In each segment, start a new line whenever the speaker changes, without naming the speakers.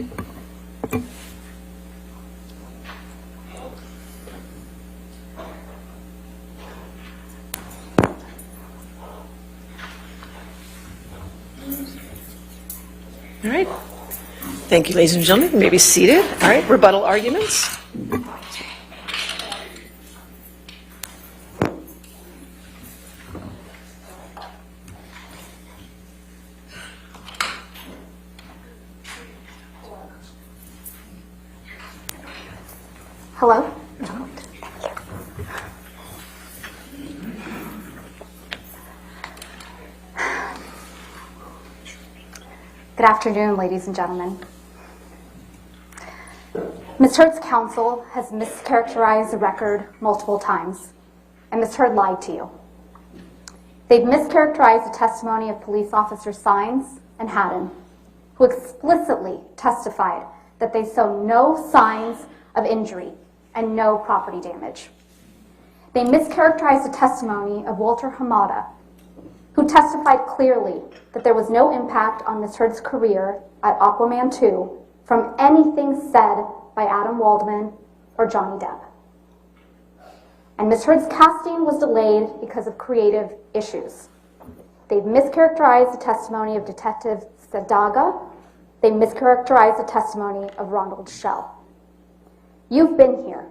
All right. Thank you, ladies and gentlemen. You may be seated. All right, rebuttal arguments.
Hello? Good afternoon, ladies and gentlemen. Ms. Heard's counsel has mischaracterized the record multiple times, and Ms. Heard lied to you. They've mischaracterized the testimony of police officer Sines and Haddon, who explicitly testified that they saw no signs of injury and no property damage. They mischaracterized the testimony of Walter Hamada, who testified clearly that there was no impact on Ms. Heard's career at Aquaman 2 from anything said by Adam Waldman or Johnny Depp. And Ms. Heard's casting was delayed because of creative issues. They've mischaracterized the testimony of Detective Sadaga. They mischaracterized the testimony of Ronald Schell. You've been here.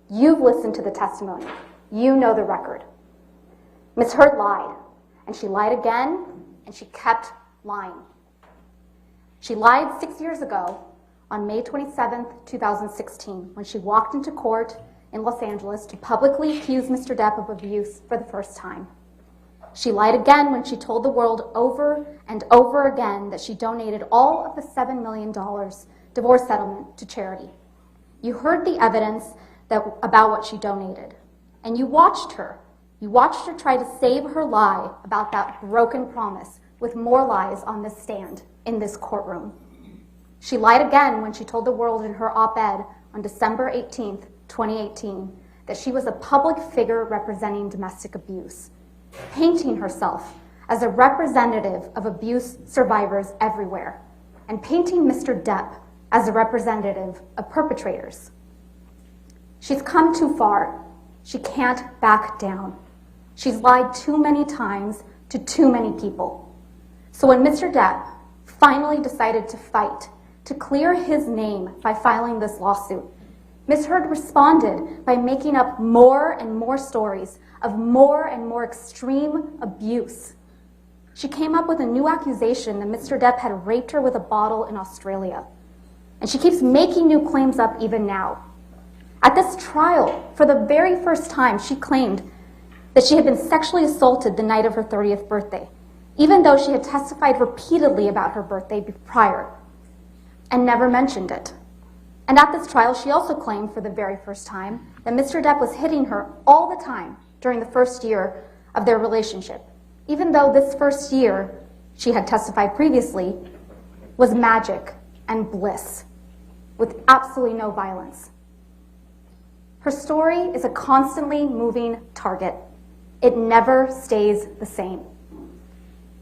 You've listened to the testimony. You know the record. Ms. Heard lied, and she lied again, and she kept lying. She lied 6 years ago on May 27th, 2016, when she walked into court in Los Angeles to publicly accuse Mr. Depp of abuse for the first time. She lied again when she told the world over and over again that she donated all of the $7 million divorce settlement to charity. You heard the evidence about what she donated, and you watched her. You watched her try to save her lie about that broken promise with more lies on this stand in this courtroom. She lied again when she told the world in her op-ed on December 18th, 2018, that she was a public figure representing domestic abuse, painting herself as a representative of abuse survivors everywhere, and painting Mr. Depp as a representative of perpetrators. She's come too far. She can't back down. She's lied too many times to too many people. So when Mr. Depp finally decided to fight to clear his name by filing this lawsuit, Ms. Heard responded by making up more and more stories of more and more extreme abuse. She came up with a new accusation that Mr. Depp had raped her with a bottle in Australia. And she keeps making new claims up even now. At this trial, for the very first time, she claimed that she had been sexually assaulted the night of her 30th birthday, even though she had testified repeatedly about her birthday prior and never mentioned it. And at this trial, she also claimed for the very first time that Mr. Depp was hitting her all the time during the first year of their relationship, even though this first year, she had testified previously, was magic and bliss, with absolutely no violence. Her story is a constantly moving target. It never stays the same.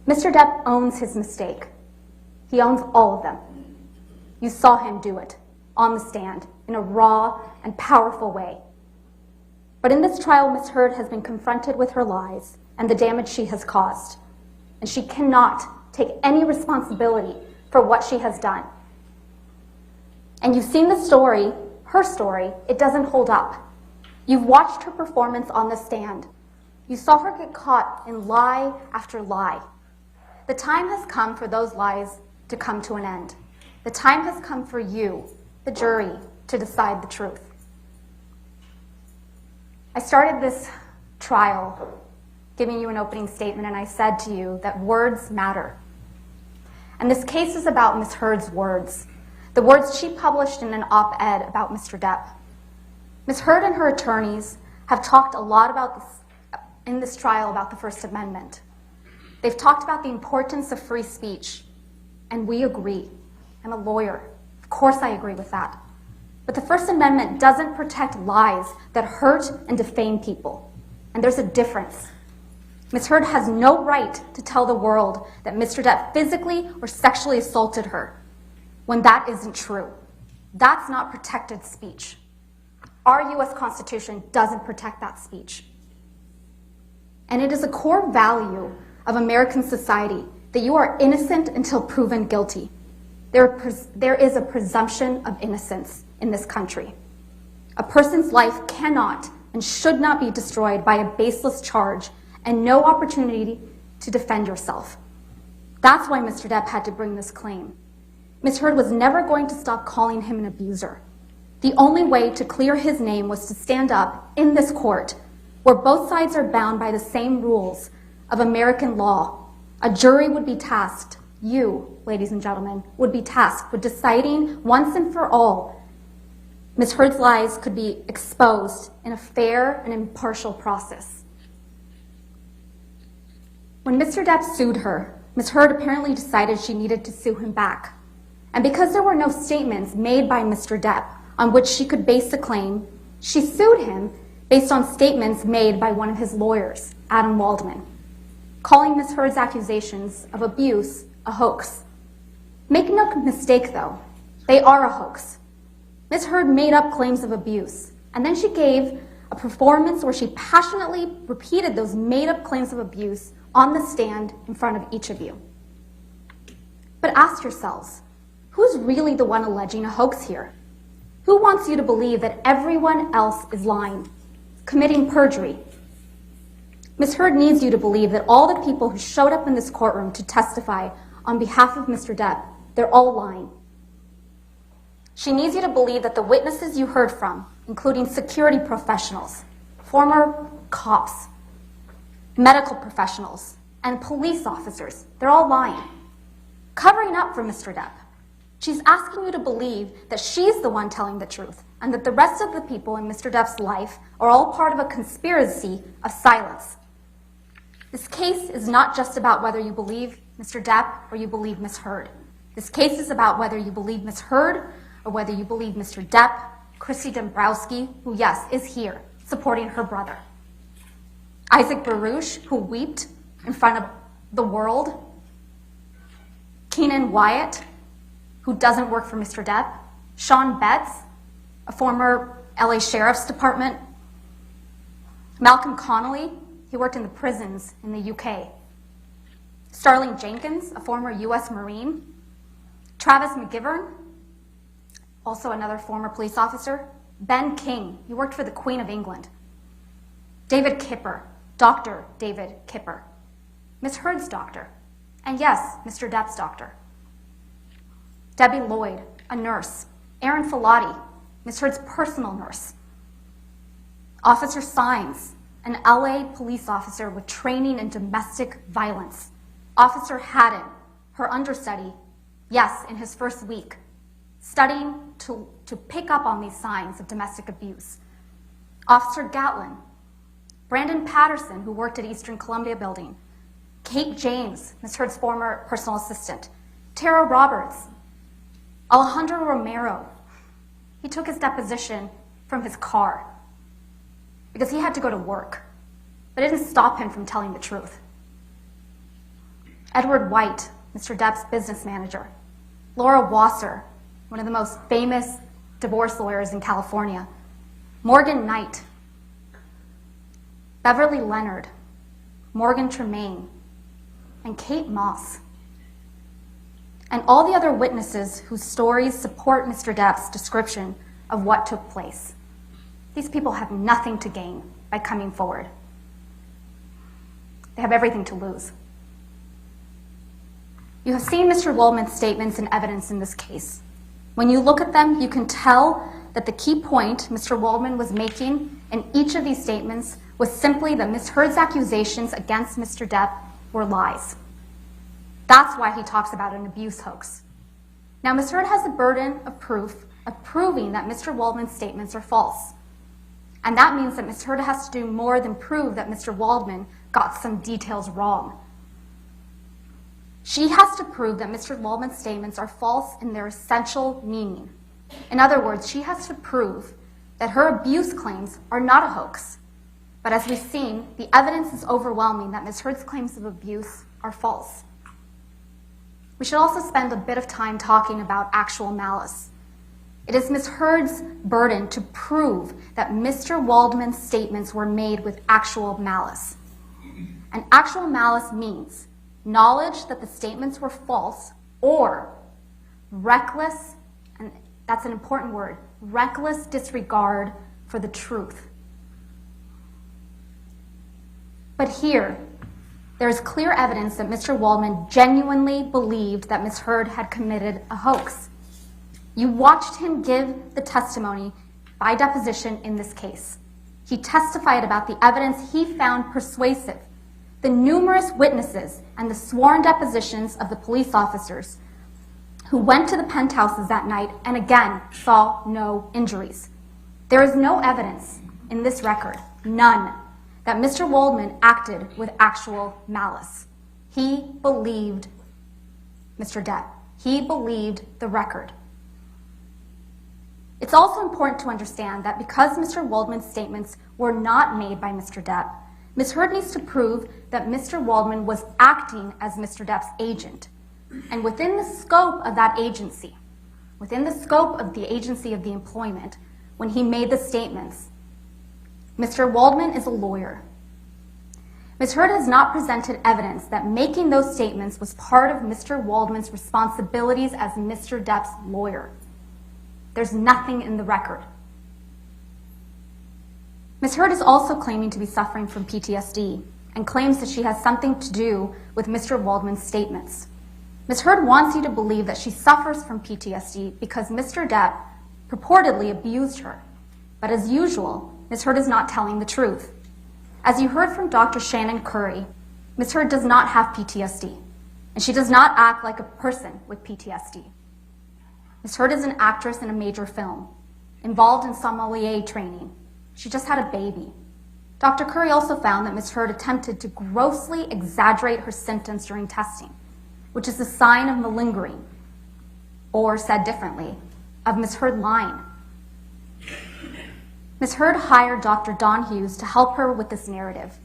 Mr. Depp owns his mistake. He owns all of them. You saw him do it on the stand in a raw and powerful way. But in this trial, Ms. Heard has been confronted with her lies and the damage she has caused, and she cannot take any responsibility for what she has done. And you've seen the story, her story, it doesn't hold up. You've watched her performance on the stand. You saw her get caught in lie after lie. The time has come for those lies to come to an end. The time has come for you, the jury, to decide the truth. I started this trial giving you an opening statement, and I said to you that words matter. And this case is about Ms. Heard's words, the words she published in an op-ed about Mr. Depp. Ms. Heard and her attorneys have talked a lot about this, in this trial about the First Amendment. They've talked about the importance of free speech, and we agree. I'm a lawyer. Of course I agree with that. But the First Amendment doesn't protect lies that hurt and defame people. And there's a difference. Ms. Heard has no right to tell the world that Mr. Depp physically or sexually assaulted her. when that isn't true. That's not protected speech. Our U.S. Constitution doesn't protect that speech. And it is a core value of American society that you are innocent until proven guilty. There is a presumption of innocence in this country. A person's life cannot and should not be destroyed by a baseless charge and no opportunity to defend yourself. That's why Mr. Depp had to bring this claim. Ms. Heard was never going to stop calling him an abuser. The only way to clear his name was to stand up in this court, where both sides are bound by the same rules of American law. A jury would be tasked, you, ladies and gentlemen, would be tasked with deciding once and for all Ms. Heard's lies could be exposed in a fair and impartial process. When Mr. Depp sued her, Ms. Heard apparently decided she needed to sue him back. And because there were no statements made by Mr. Depp on which she could base a claim, she sued him based on statements made by one of his lawyers, Adam Waldman, calling Ms. Heard's accusations of abuse a hoax. Make no mistake, though, they are a hoax. Ms. Heard made up claims of abuse, and then she gave a performance where she passionately repeated those made-up claims of abuse on the stand in front of each of you. But ask yourselves, who's really the one alleging a hoax here? Who wants you to believe that everyone else is lying, committing perjury? Ms. Heard needs you to believe that all the people who showed up in this courtroom to testify on behalf of Mr. Depp, they're all lying. She needs you to believe that the witnesses you heard from, including security professionals, former cops, medical professionals, and police officers, they're all lying, covering up for Mr. Depp. She's asking you to believe that she's the one telling the truth and that the rest of the people in Mr. Depp's life are all part of a conspiracy of silence. This case is not just about whether you believe Mr. Depp or you believe Ms. Heard. This case is about whether you believe Ms. Heard or whether you believe Mr. Depp, Christy Dombrowski, who, yes, is here, supporting her brother. Isaac Baruch, who wept in front of the world. Keenan Wyatt, who doesn't work for Mr. Depp. Sean Betts, a former LA Sheriff's Department. Malcolm Connolly, he worked in the prisons in the UK. Starling Jenkins, a former US Marine. Travis McGivern, also another former police officer. Ben King, he worked for the Queen of England. David Kipper, Dr. David Kipper, Ms. Heard's doctor, and yes, Mr. Depp's doctor. Debbie Lloyd, a nurse. Aaron Filati, Ms. Heard's personal nurse. Officer Sines, an LA police officer with training in domestic violence. Officer Haddon, her understudy, yes, in his first week, studying to pick up on these signs of domestic abuse. Officer Gatlin, Brandon Patterson, who worked at Eastern Columbia Building. Kate James, Ms. Heard's former personal assistant. Tara Roberts. Alejandro Romero. He took his deposition from his car because he had to go to work, but it didn't stop him from telling the truth. Edward White, Mr. Depp's business manager. Laura Wasser, one of the most famous divorce lawyers in California. Morgan Knight. Beverly Leonard. Morgan Tremaine. And Kate Moss. And all the other witnesses whose stories support Mr. Depp's description of what took place. These people have nothing to gain by coming forward. They have everything to lose. You have seen Mr. Waldman's statements and evidence in this case. When you look at them, you can tell that the key point Mr. Waldman was making in each of these statements was simply that Ms. Heard's accusations against Mr. Depp were lies. That's why he talks about an abuse hoax. Now, Ms. Heard has the burden of proof of proving that Mr. Waldman's statements are false. And that means that Ms. Heard has to do more than prove that Mr. Waldman got some details wrong. She has to prove that Mr. Waldman's statements are false in their essential meaning. In other words, she has to prove that her abuse claims are not a hoax. But as we've seen, the evidence is overwhelming that Ms. Heard's claims of abuse are false. we should also spend a bit of time talking about actual malice. It is Ms. Heard's burden to prove that Mr. Waldman's statements were made with actual malice. And actual malice means knowledge that the statements were false or reckless, and that's an important word, reckless disregard for the truth. But here, there is clear evidence that Mr. Waldman genuinely believed that Ms. Heard had committed a hoax. You watched him give the testimony by deposition in this case. He testified about the evidence he found persuasive, the numerous witnesses and the sworn depositions of the police officers who went to the penthouses that night and again saw no injuries. There is no evidence in this record, none, that Mr. Waldman acted with actual malice. He believed Mr. Depp. He believed the record. It's also important to understand that because Mr. Waldman's statements were not made by Mr. Depp, Ms. Heard needs to prove that Mr. Waldman was acting as Mr. Depp's agent. And within the scope of that agency, within the scope of the agency of the employment, when he made the statements, Mr. Waldman is a lawyer. Ms. Heard has not presented evidence that making those statements was part of Mr. Waldman's responsibilities as Mr. Depp's lawyer. There's nothing in the record. Ms. Heard is also claiming to be suffering from PTSD and claims that she has something to do with Mr. Waldman's statements. Ms. Heard wants you to believe that she suffers from PTSD because Mr. Depp purportedly abused her. But as usual, Ms. Heard is not telling the truth. As you heard from Dr. Shannon Curry, Ms. Heard does not have PTSD, and she does not act like a person with PTSD. Ms. Heard is an actress in a major film, involved in sommelier training. She just had a baby. Dr. Curry also found that Ms. Heard attempted to grossly exaggerate her symptoms during testing, which is a sign of malingering, or said differently, of Ms. Heard lying. Ms. Heard hired Dr. Don Hughes to help her with this narrative.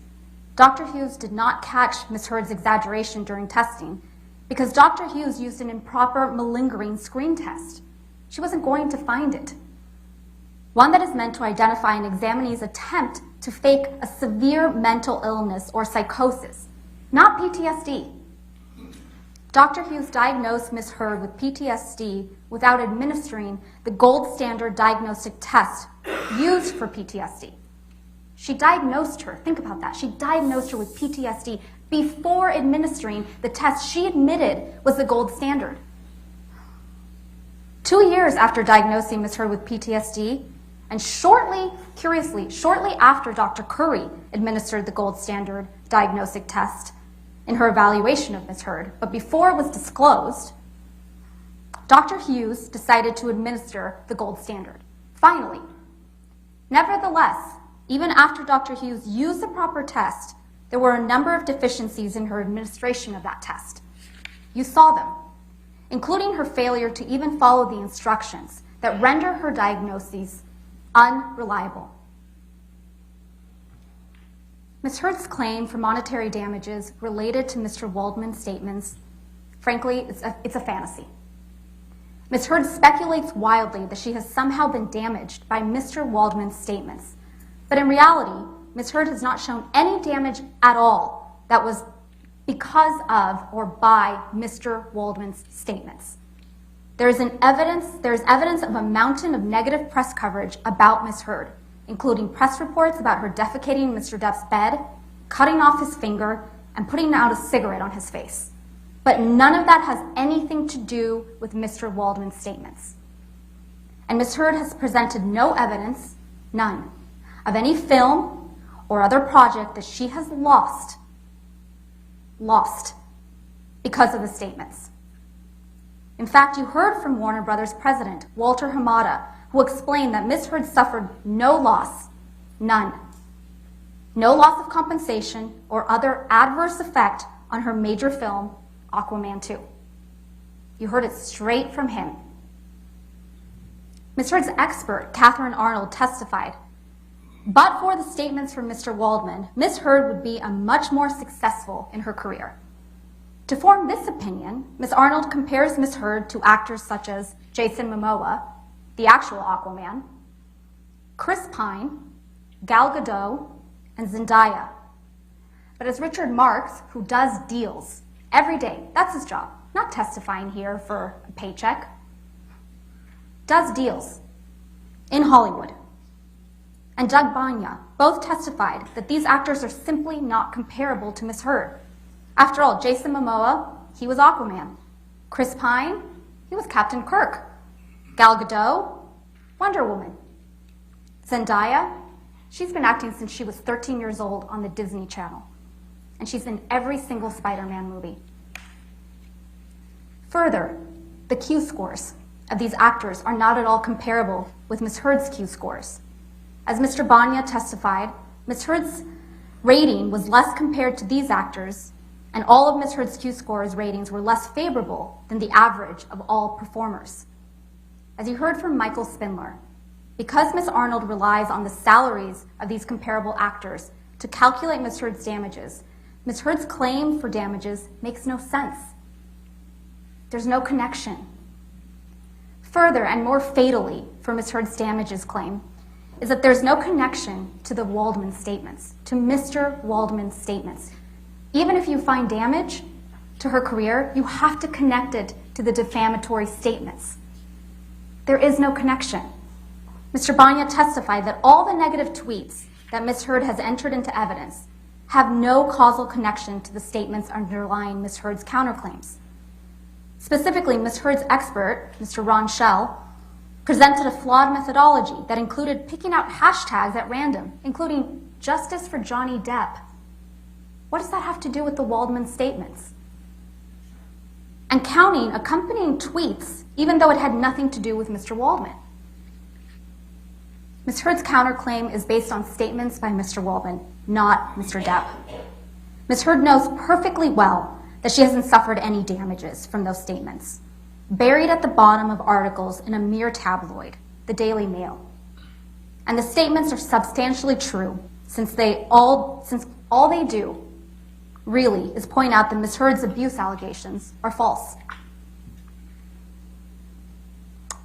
Dr. Hughes did not catch Ms. Heard's exaggeration during testing because Dr. Hughes used an improper malingering screen test. She wasn't going to find it. One that is meant to identify an examinee's attempt to fake a severe mental illness or psychosis, not PTSD. Dr. Hughes diagnosed Ms. Heard with PTSD without administering the gold standard diagnostic test used for PTSD. She diagnosed her, think about that, she diagnosed her with PTSD before administering the test she admitted was the gold standard. 2 years after diagnosing Ms. Heard with PTSD, and curiously, shortly after Dr. Curry administered the gold standard diagnostic test in her evaluation of Ms. Heard, but before it was disclosed, Dr. Hughes decided to administer the gold standard. Finally. Nevertheless, even after Dr. Hughes used the proper test, there were a number of deficiencies in her administration of that test. You saw them, including her failure to even follow the instructions that render her diagnoses unreliable. Ms. Heard's claim for monetary damages related to Mr. Waldman's statements, frankly, it's a fantasy. Ms. Heard speculates wildly that she has somehow been damaged by Mr. Waldman's statements. But in reality, Ms. Heard has not shown any damage at all that was because of or by Mr. Waldman's statements. There is evidence of a mountain of negative press coverage about Ms. Heard, including press reports about her defecating in Mr. Depp's bed, cutting off his finger, and putting out a cigarette on his face. But none of that has anything to do with Mr. Waldman's statements. And Ms. Heard has presented no evidence, none, of any film or other project that she has lost because of the statements. In fact, you heard from Warner Brothers president, Walter Hamada, who explained that Ms. Heard suffered no loss, none. No loss of compensation or other adverse effect on her major film, Aquaman 2. You heard it straight from him. Ms. Heard's expert, Catherine Arnold, testified, but for the statements from Mr. Waldman, Ms. Heard would be much more successful in her career. To form this opinion, Ms. Arnold compares Ms. Heard to actors such as Jason Momoa, the actual Aquaman, Chris Pine, Gal Gadot, and Zendaya. But as Richard Marx, who does deals every day, that's his job, not testifying here for a paycheck, does deals in Hollywood, and Doug Banya both testified that these actors are simply not comparable to Ms. Heard. After all, Jason Momoa, he was Aquaman. Chris Pine, he was Captain Kirk. Gal Gadot, Wonder Woman. Zendaya, she's been acting since she was 13 years old on the Disney Channel. And she's in every single Spider-Man movie. Further, the Q scores of these actors are not at all comparable with Ms. Heard's Q scores. As Mr. Banya testified, Ms. Heard's rating was less compared to these actors, and all of Ms. Heard's Q scores ratings were less favorable than the average of all performers. As you heard from Michael Spindler, because Ms. Arnold relies on the salaries of these comparable actors to calculate Ms. Heard's damages, Ms. Heard's claim for damages makes no sense. There's no connection. Further, and more fatally for Ms. Heard's damages claim, is that there's no connection to the Waldman statements, to Mr. Waldman's statements. Even if you find damage to her career, you have to connect it to the defamatory statements. There is no connection. Mr. Banya testified that all the negative tweets that Ms. Heard has entered into evidence have no causal connection to the statements underlying Ms. Heard's counterclaims. Specifically, Ms. Heard's expert, Mr. Ron Schell, presented a flawed methodology that included picking out hashtags at random, including "Justice for Johnny Depp." What does that have to do with the Waldman statements? And counting accompanying tweets, even though it had nothing to do with Mr. Waldman. Ms. Heard's counterclaim is based on statements by Mr. Waldman, not Mr. Depp. Ms. Heard knows perfectly well that she hasn't suffered any damages from those statements, buried at the bottom of articles in a mere tabloid, the Daily Mail. And the statements are substantially true, since all they do really is point out that Ms. Heard's abuse allegations are false.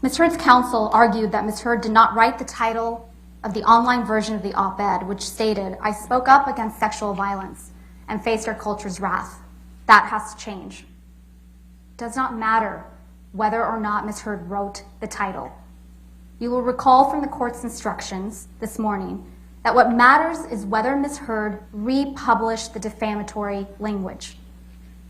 Ms. Heard's counsel argued that Ms. Heard did not write the title of the online version of the op-ed, which stated, "I spoke up against sexual violence and faced our culture's wrath. That has to change." It does not matter whether or not Ms. Heard wrote the title. You will recall from the court's instructions this morning that what matters is whether Ms. Heard republished the defamatory language.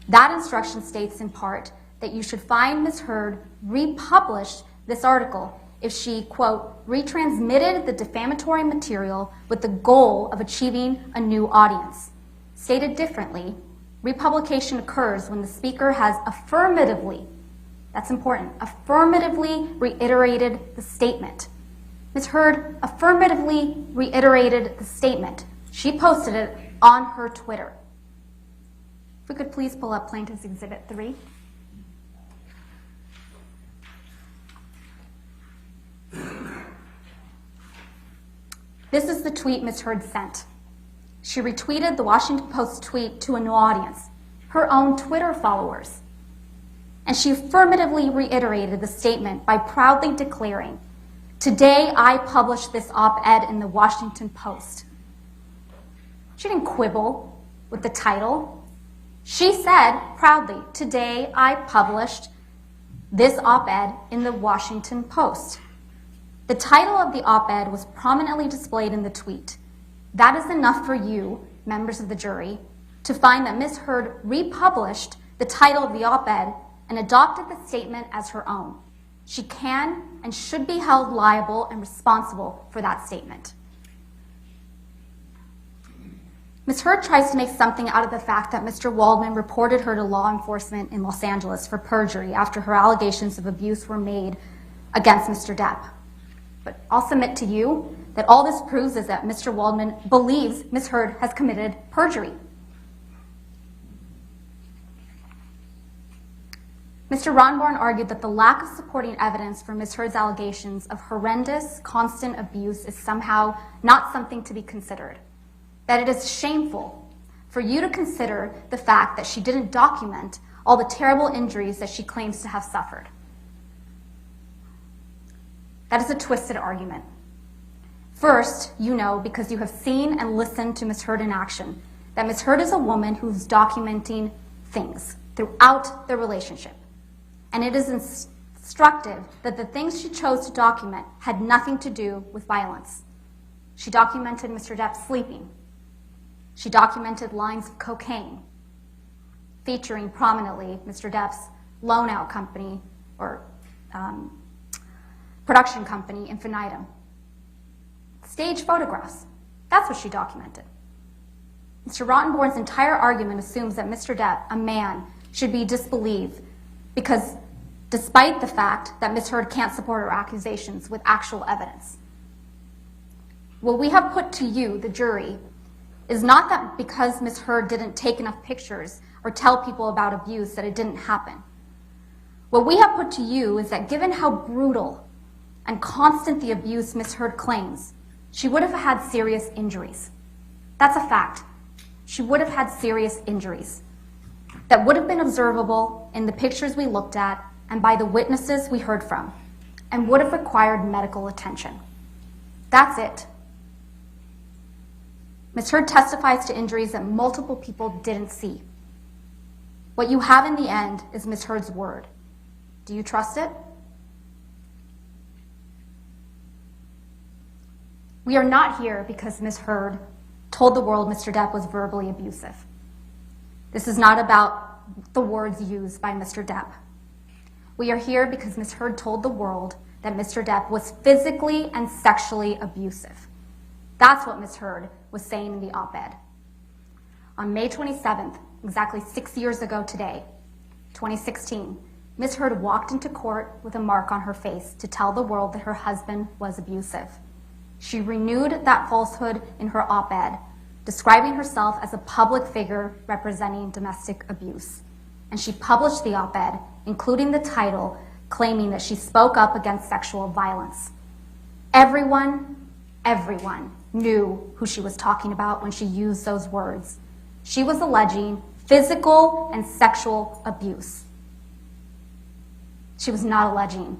That instruction states in part that you should find Ms. Heard republished this article if she, quote, retransmitted the defamatory material with the goal of achieving a new audience. Stated differently, republication occurs when the speaker has affirmatively, that's important, affirmatively reiterated the statement. Ms. Heard affirmatively reiterated the statement. She posted it on her Twitter. If we could please pull up Plaintiff's Exhibit 3. This is the tweet Ms. Heard sent. She retweeted the Washington Post tweet to a new audience, her own Twitter followers. And she affirmatively reiterated the statement by proudly declaring, "Today I published this op-ed in the Washington Post." She didn't quibble with the title. She said proudly, "Today I published this op-ed in the Washington Post." The title of the op-ed was prominently displayed in the tweet. That is enough for you, members of the jury, to find that Ms. Heard republished the title of the op-ed and adopted the statement as her own. She can and should be held liable and responsible for that statement. Ms. Heard tries to make something out of the fact that Mr. Waldman reported her to law enforcement in Los Angeles for perjury after her allegations of abuse were made against Mr. Depp. But I'll submit to you that all this proves is that Mr. Waldman believes Ms. Heard has committed perjury. Mr. Ronborn argued that the lack of supporting evidence for Ms. Heard's allegations of horrendous, constant abuse is somehow not something to be considered, that it is shameful for you to consider the fact that she didn't document all the terrible injuries that she claims to have suffered. That is a twisted argument. First, you know, because you have seen and listened to Ms. Heard in action, that Ms. Heard is a woman who's documenting things throughout their relationship. And it is instructive that the things she chose to document had nothing to do with violence. She documented Mr. Depp sleeping. She documented lines of cocaine, featuring prominently Mr. Depp's loan-out company or production company, Infinitum. Stage photographs, that's what she documented. Mr. Rottenborn's entire argument assumes that Mr. Depp, a man, should be disbelieved because despite the fact that Ms. Heard can't support her accusations with actual evidence. What we have put to you, the jury, is not that because Ms. Heard didn't take enough pictures or tell people about abuse that it didn't happen. What we have put to you is that given how brutal and constant the abuse Ms. Heard claims, she would have had serious injuries. That's a fact. She would have had serious injuries that would have been observable in the pictures we looked at and by the witnesses we heard from, and would have required medical attention. That's it. Ms. Heard testifies to injuries that multiple people didn't see. What you have in the end is Ms. Heard's word. Do you trust it? We are not here because Ms. Heard told the world Mr. Depp was verbally abusive. This is not about the words used by Mr. Depp. We are here because Ms. Heard told the world that Mr. Depp was physically and sexually abusive. That's what Ms. Heard was saying in the op-ed. On May 27th, exactly 6 years ago today, 2016, Ms. Heard walked into court with a mark on her face to tell the world that her husband was abusive. She renewed that falsehood in her op-ed, describing herself as a public figure representing domestic abuse. And she published the op-ed, including the title, claiming that she spoke up against sexual violence. Everyone knew who she was talking about when she used those words. She was alleging physical and sexual abuse. She was not alleging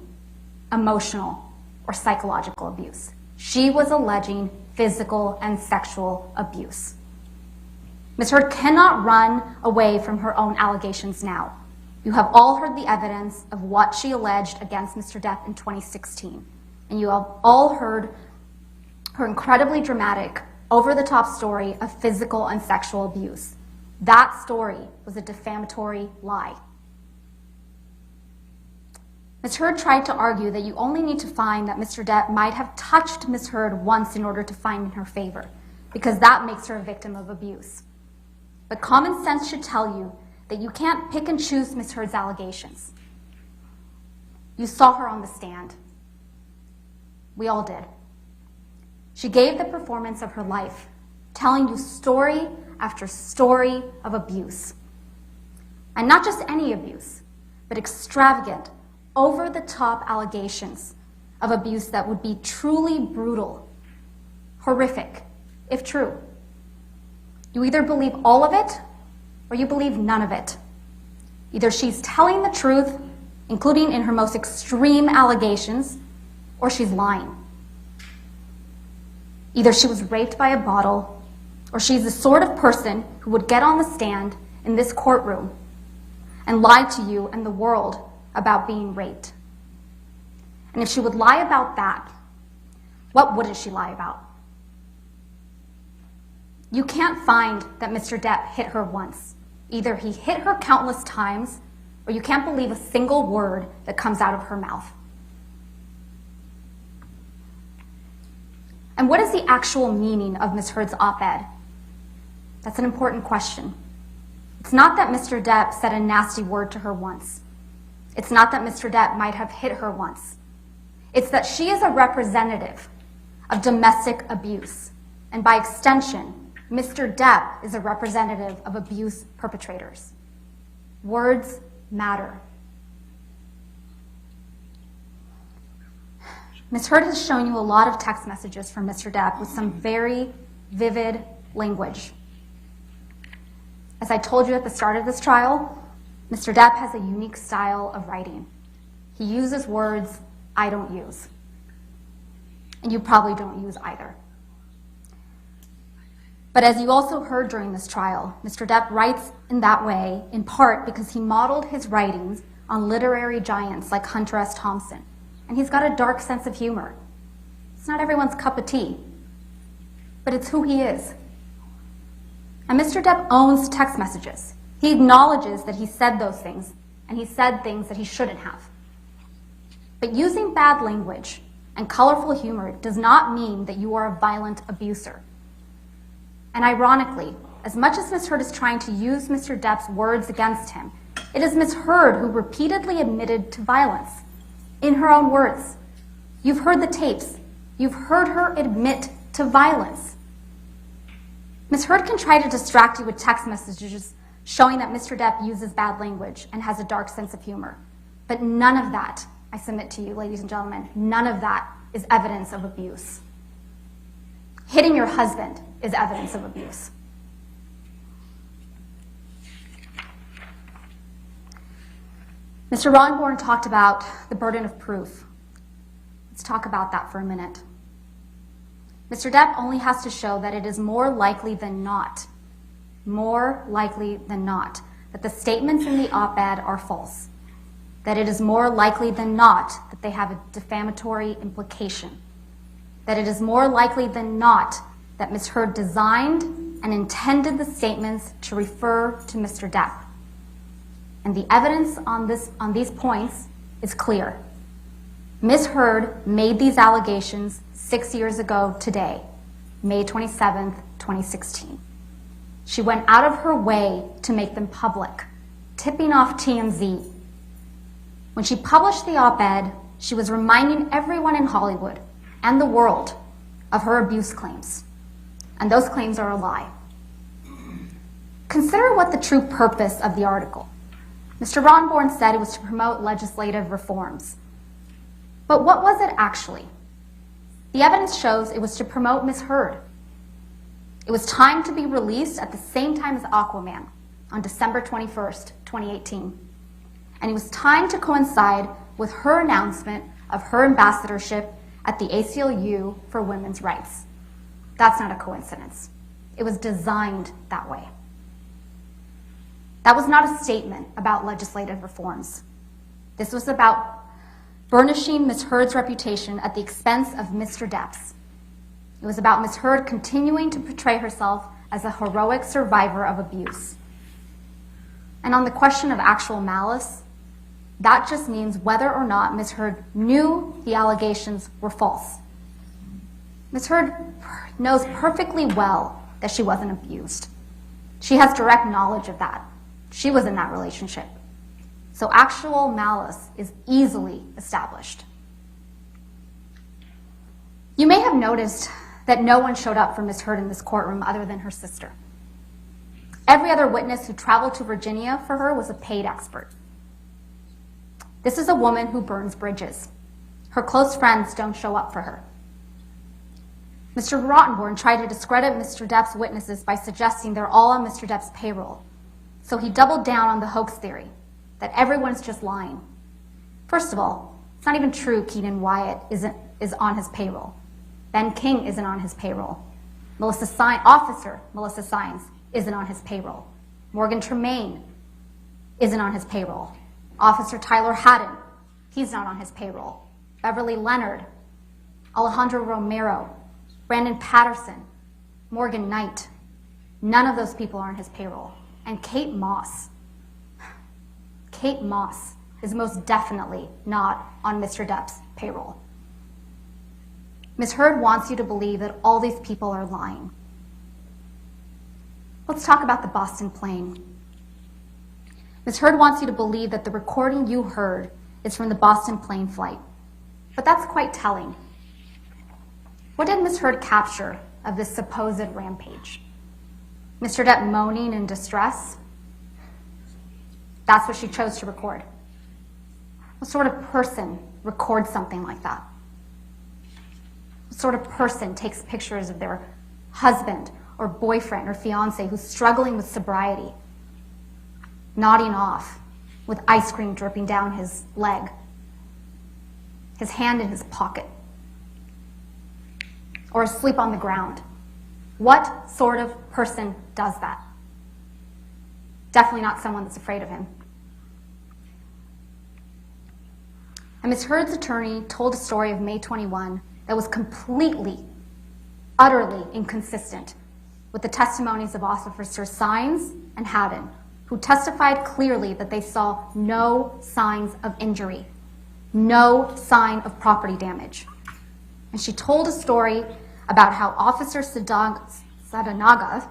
emotional or psychological abuse. She was alleging physical and sexual abuse. Ms. Heard cannot run away from her own allegations now. You have all heard the evidence of what she alleged against Mr. Depp in 2016, and you have all heard her incredibly dramatic, over-the-top story of physical and sexual abuse. That story was a defamatory lie. Ms. Heard tried to argue that you only need to find that Mr. Depp might have touched Ms. Heard once in order to find in her favor, because that makes her a victim of abuse. But common sense should tell you that you can't pick and choose Ms. Heard's allegations. You saw her on the stand. We all did. She gave the performance of her life, telling you story after story of abuse. And not just any abuse, but extravagant, over-the-top allegations of abuse that would be truly brutal, horrific, if true. You either believe all of it, or you believe none of it. Either she's telling the truth, including in her most extreme allegations, or she's lying. Either she was raped by a bottle, or she's the sort of person who would get on the stand in this courtroom and lie to you and the world about being raped. And if she would lie about that, what wouldn't she lie about? You can't find that Mr. Depp hit her once. Either he hit her countless times, or you can't believe a single word that comes out of her mouth. And what is the actual meaning of Ms. Heard's op-ed? That's an important question. It's not that Mr. Depp said a nasty word to her once. It's not that Mr. Depp might have hit her once. It's that she is a representative of domestic abuse. And by extension, Mr. Depp is a representative of abuse perpetrators. Words matter. Ms. Heard has shown you a lot of text messages from Mr. Depp with some very vivid language. As I told you at the start of this trial, Mr. Depp has a unique style of writing. He uses words I don't use, and you probably don't use either. But as you also heard during this trial, Mr. Depp writes in that way in part because he modeled his writings on literary giants like Hunter S. Thompson, and he's got a dark sense of humor. It's not everyone's cup of tea, but it's who he is. And Mr. Depp owns text messages. He acknowledges that he said those things, and he said things that he shouldn't have. But using bad language and colorful humor does not mean that you are a violent abuser. And ironically, as much as Ms. Heard is trying to use Mr. Depp's words against him, it is Ms. Heard who repeatedly admitted to violence. In her own words, you've heard the tapes. You've heard her admit to violence. Ms. Heard can try to distract you with text messages showing that Mr. Depp uses bad language and has a dark sense of humor. But none of that, I submit to you, ladies and gentlemen, none of that is evidence of abuse. Hitting your husband is evidence of abuse. Mr. Ronborn talked about the burden of proof. Let's talk about that for a minute. Mr. Depp only has to show that it is more likely than not, that the statements in the op-ed are false, that it is more likely than not that they have a defamatory implication, that it is more likely than not that Ms. Heard designed and intended the statements to refer to Mr. Depp. And the evidence on these points is clear. Ms. Heard made these allegations 6 years ago today, May 27th, 2016. She went out of her way to make them public, tipping off TMZ. When she published the op-ed, she was reminding everyone in Hollywood and the world of her abuse claims. And those claims are a lie. Consider what the true purpose of the article. Mr. Ronborn said it was to promote legislative reforms. But what was it actually? The evidence shows it was to promote Ms. Heard. It was timed to be released at the same time as Aquaman on December 21st, 2018. And it was timed to coincide with her announcement of her ambassadorship at the ACLU for women's rights. That's not a coincidence. It was designed that way. That was not a statement about legislative reforms. This was about burnishing Ms. Heard's reputation at the expense of Mr. Depp's. It was about Ms. Heard continuing to portray herself as a heroic survivor of abuse. And on the question of actual malice, that just means whether or not Ms. Heard knew the allegations were false. Ms. Heard knows perfectly well that she wasn't abused. She has direct knowledge of that. She was in that relationship. So actual malice is easily established. You may have noticed that no one showed up for Ms. Heard in this courtroom other than her sister. Every other witness who traveled to Virginia for her was a paid expert. This is a woman who burns bridges. Her close friends don't show up for her. Mr. Rottenborn tried to discredit Mr. Depp's witnesses by suggesting they're all on Mr. Depp's payroll. So he doubled down on the hoax theory, that everyone's just lying. First of all, it's not even true Keenan Wyatt is on his payroll. Ben King isn't on his payroll. Officer Melissa Sines isn't on his payroll. Morgan Tremaine isn't on his payroll. Officer Tyler Haddon, he's not on his payroll. Beverly Leonard, Alejandro Romero, Brandon Patterson, Morgan Knight, none of those people are on his payroll. And Kate Moss is most definitely not on Mr. Depp's payroll. Ms. Heard wants you to believe that all these people are lying. Let's talk about the Boston plane. Ms. Heard wants you to believe that the recording you heard is from the Boston plane flight. But that's quite telling. What did Ms. Heard capture of this supposed rampage? Mr. Depp moaning in distress? That's what she chose to record. What sort of person records something like that? What sort of person takes pictures of their husband or boyfriend or fiance who's struggling with sobriety nodding off with ice cream dripping down his leg, his hand in his pocket, or asleep on the ground. What sort of person does that? Definitely not someone that's afraid of him. And Ms. Heard's attorney told a story of May 21 that was completely, utterly inconsistent with the testimonies of Officers Sines and Haddon, who testified clearly that they saw no signs of injury, no sign of property damage. And she told a story about how Officer Sadanaga's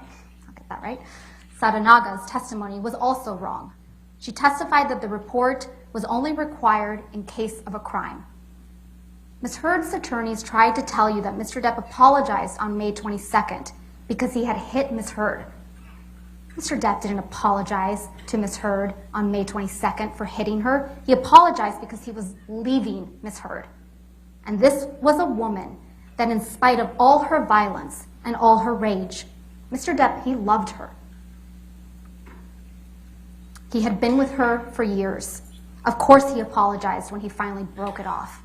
testimony was also wrong. She testified that the report was only required in case of a crime. Ms. Heard's attorneys tried to tell you that Mr. Depp apologized on May 22nd because he had hit Ms. Heard. Mr. Depp didn't apologize to Ms. Heard on May 22nd for hitting her. He apologized because he was leaving Ms. Heard. And this was a woman that, in spite of all her violence and all her rage, Mr. Depp, he loved her. He had been with her for years. Of course he apologized when he finally broke it off.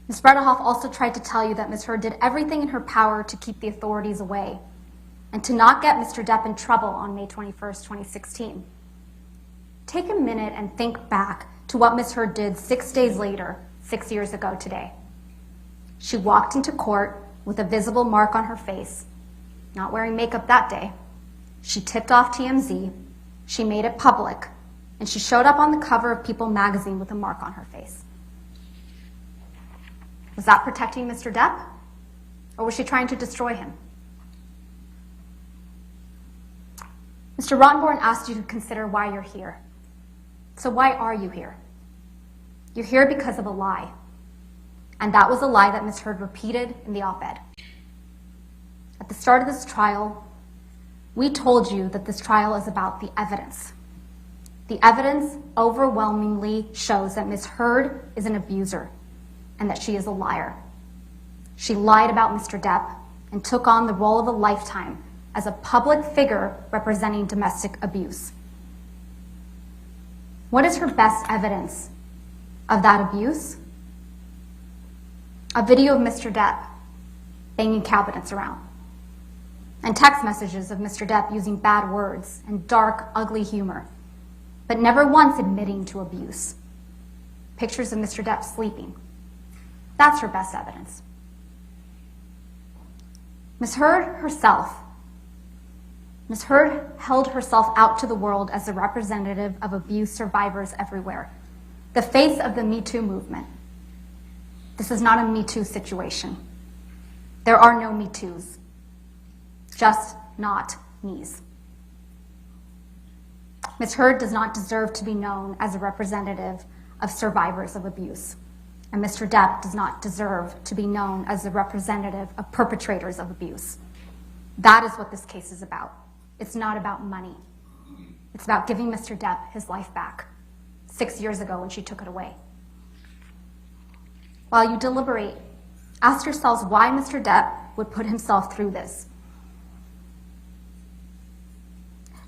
Ms. Bredehoff also tried to tell you that Ms. Heard did everything in her power to keep the authorities away and to not get Mr. Depp in trouble on May 21st, 2016. Take a minute and think back to what Ms. Heard did 6 days later, 6 years ago today. She walked into court with a visible mark on her face, not wearing makeup that day. She tipped off TMZ, she made it public, and she showed up on the cover of People magazine with a mark on her face. Was that protecting Mr. Depp? Or was she trying to destroy him? Mr. Rottenborn asked you to consider why you're here. So why are you here? You're here because of a lie. And that was a lie that Ms. Heard repeated in the op-ed. At the start of this trial, we told you that this trial is about the evidence. The evidence overwhelmingly shows that Ms. Heard is an abuser and that she is a liar. She lied about Mr. Depp and took on the role of a lifetime as a public figure representing domestic abuse. What is her best evidence of that abuse? A video of Mr. Depp banging cabinets around, and text messages of Mr. Depp using bad words and dark, ugly humor, but never once admitting to abuse. Pictures of Mr. Depp sleeping. That's her best evidence. Ms. Heard herself, Ms. Heard held herself out to the world as a representative of abuse survivors everywhere, the face of the Me Too movement. This is not a Me Too situation. There are no Me Toos, just not me's. Ms. Heard does not deserve to be known as a representative of survivors of abuse, and Mr. Depp does not deserve to be known as a representative of perpetrators of abuse. That is what this case is about. It's not about money. It's about giving Mr. Depp his life back 6 years ago when she took it away. While you deliberate, ask yourselves why Mr. Depp would put himself through this.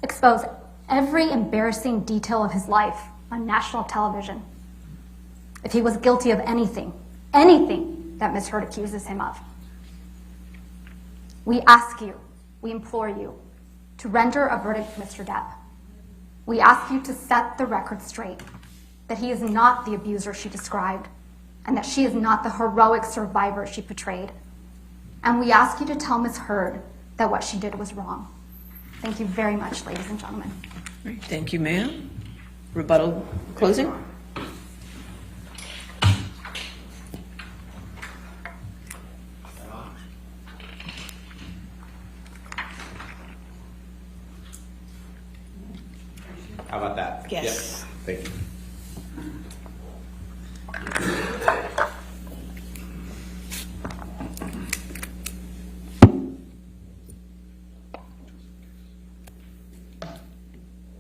Expose every embarrassing detail of his life on national television. If he was guilty of anything that Ms. Heard accuses him of. We ask you, we implore you, to render a verdict for Mr. Depp. We ask you to set the record straight, that he is not the abuser she described, and that she is not the heroic survivor she portrayed. And we ask you to tell Ms. Heard that what she did was wrong. Thank you very much, ladies and gentlemen.
Great. Thank you, ma'am. Rebuttal closing?
How about that?
Yes.
Thank you.